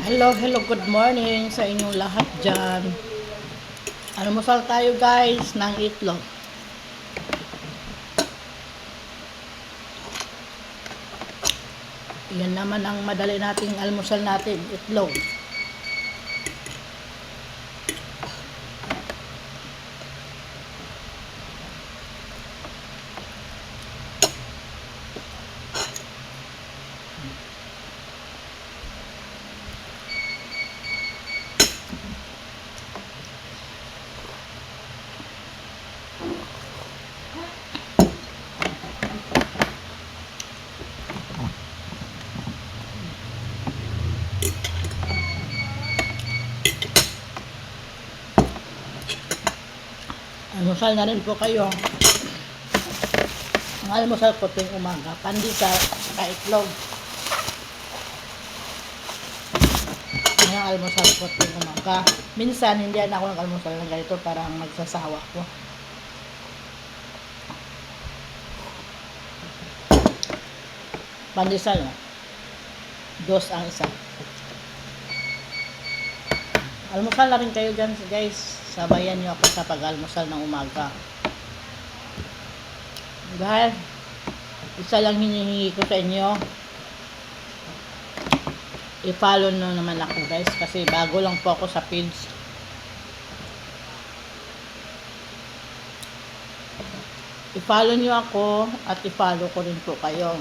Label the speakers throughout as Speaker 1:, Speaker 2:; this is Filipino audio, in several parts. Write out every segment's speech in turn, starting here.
Speaker 1: Hello, good morning sa inyong lahat dyan. Almusal tayo guys ng itlog. Yan naman ang madali nating almusal natin, itlog. Almusal na rin po kayo. Ang almusal ko tuwing umaga, pandesal at itlog. Yan ang almusal ko tuwing umaga. Minsan hindi na ako nag-almusal ng ganito, parang magsasawa ko. Pandesal na. Dos ang isa. Almusal na rin kayo dyan guys. Sabayan nyo ako sa pag-almusal ng umaga. Dahil isa lang hinihingi ko sa inyo. I-follow nyo naman ako guys. Kasi bago lang po ako sa page. I-follow nyo ako at i-follow ko rin po kayo.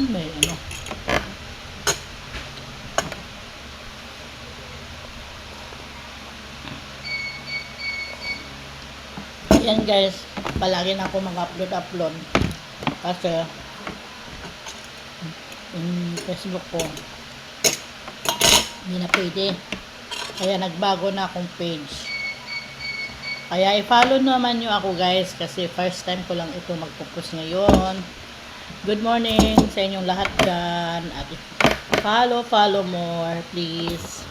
Speaker 1: May ano. Yan guys, palagi na ako mag-upload kasi yung Facebook ko hindi na pwede, kaya nagbago na akong page. Kaya i-follow naman nyo ako guys kasi first time ko lang ito magpo-post ngayon. Good morning sa inyong lahat dyan. At follow more please.